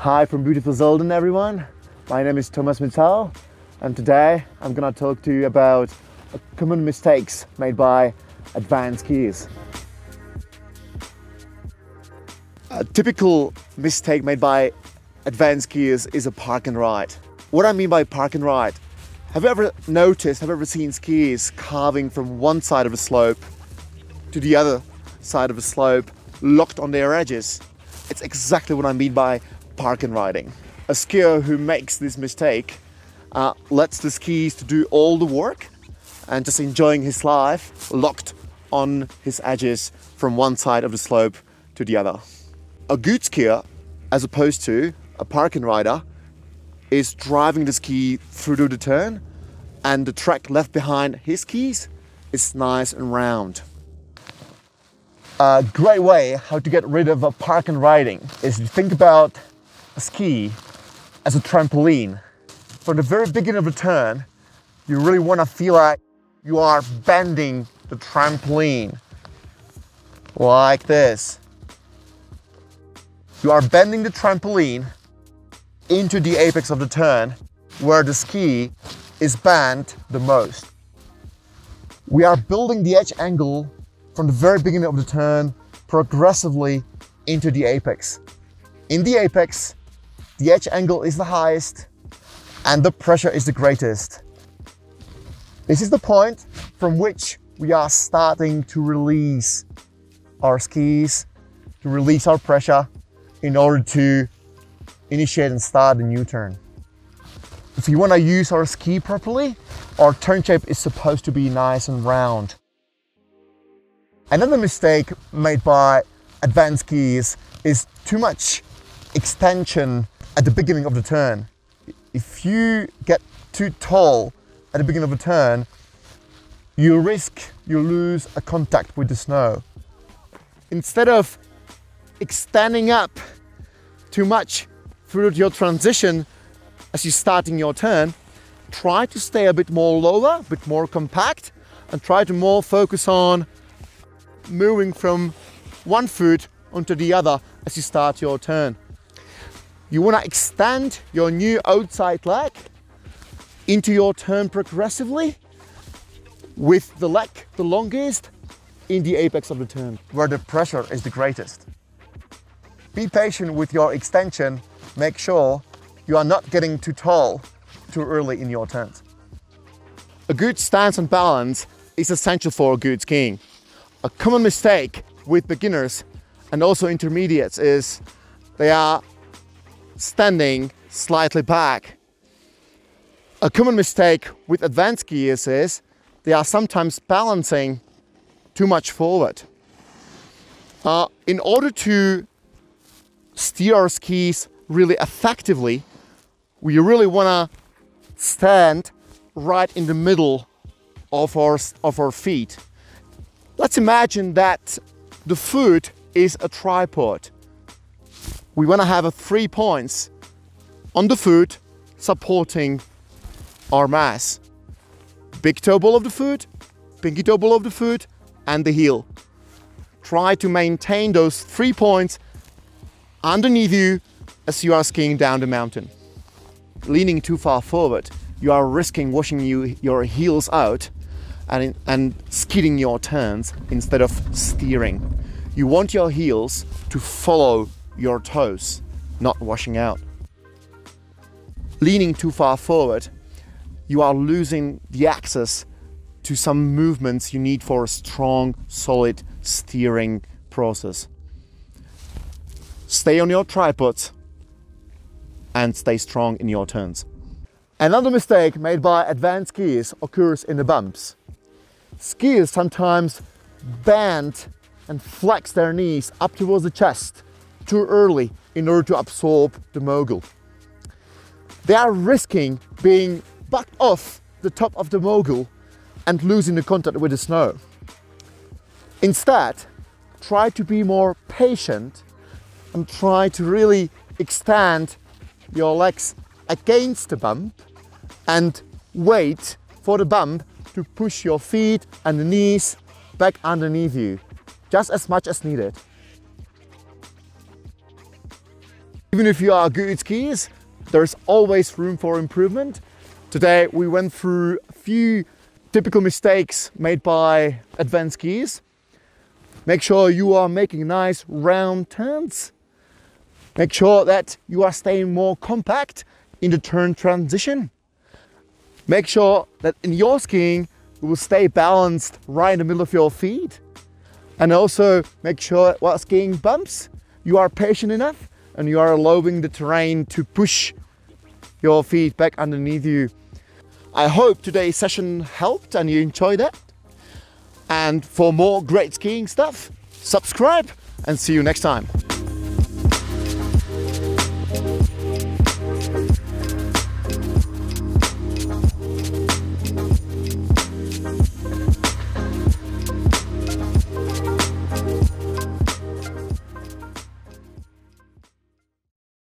Hi from beautiful Zolden, everyone. My name is Tomas Mical, and today I'm gonna talk to you about common mistakes made by advanced skiers. A typical mistake made by advanced skiers is a park and ride. What I mean by park and ride, have you ever noticed, have you ever seen skiers carving from one side of a slope to the other side of a slope, locked on their edges? It's exactly what I mean by park and riding. A skier who makes this mistake lets the skis to do all the work and just enjoying his life locked on his edges from one side of the slope to the other. A good skier, as opposed to a park and rider, is driving the ski through the turn, and the track left behind his skis is nice and round. A great way how to get rid of a park and riding is to think about a ski as a trampoline. From the very beginning of the turn, you really want to feel like you are bending the trampoline like this. You are bending the trampoline into the apex of the turn where the ski is bent the most. We are building the edge angle from the very beginning of the turn progressively into the apex. In the apex, the edge angle is the highest and the pressure is the greatest. This is the point from which we are starting to release our skis, to release our pressure in order to initiate and start a new turn. If you want to use our ski properly, our turn shape is supposed to be nice and round. Another mistake made by advanced skiers is too much extension at the beginning of the turn. If you get too tall at the beginning of the turn, you lose a contact with the snow. Instead of extending up too much through your transition as you're starting your turn, try to stay a bit more lower, a bit more compact, and try to more focus on moving from one foot onto the other as you start your turn. You want to extend your new outside leg into your turn progressively with the leg the longest in the apex of the turn, where the pressure is the greatest. Be patient with your extension. Make sure you are not getting too tall too early in your turns. A good stance and balance is essential for good skiing. A common mistake with beginners and also intermediates is they are standing slightly back. A common mistake with advanced skiers is they are sometimes balancing too much forward. In order to steer our skis really effectively, we really want to stand right in the middle of our feet. Let's imagine that the foot is a tripod. We want to have 3 points on the foot supporting our mass. Big toe ball of the foot, pinky toe ball of the foot, and the heel. Try to maintain those 3 points underneath you as you are skiing down the mountain. Leaning too far forward, you are risking washing your heels out and skidding your turns instead of steering. You want your heels to follow your toes, not washing out. Leaning too far forward, you are losing the access to some movements you need for a strong, solid steering process. Stay on your tripods and stay strong in your turns. Another mistake made by advanced skiers occurs in the bumps. Skiers sometimes bend and flex their knees up towards the chest too early in order to absorb the mogul. They are risking being bucked off the top of the mogul and losing the contact with the snow. Instead, try to be more patient and try to really extend your legs against the bump and wait for the bump to push your feet and the knees back underneath you, just as much as needed. Even if you are good skiers, there's always room for improvement. Today we went through a few typical mistakes made by advanced skiers. Make sure you are making nice round turns. Make sure that you are staying more compact in the turn transition. Make sure that in your skiing you will stay balanced right in the middle of your feet. And also make sure that while skiing bumps, you are patient enough and you are allowing the terrain to push your feet back underneath you. I hope today's session helped and you enjoyed it. And for more great skiing stuff, subscribe and see you next time.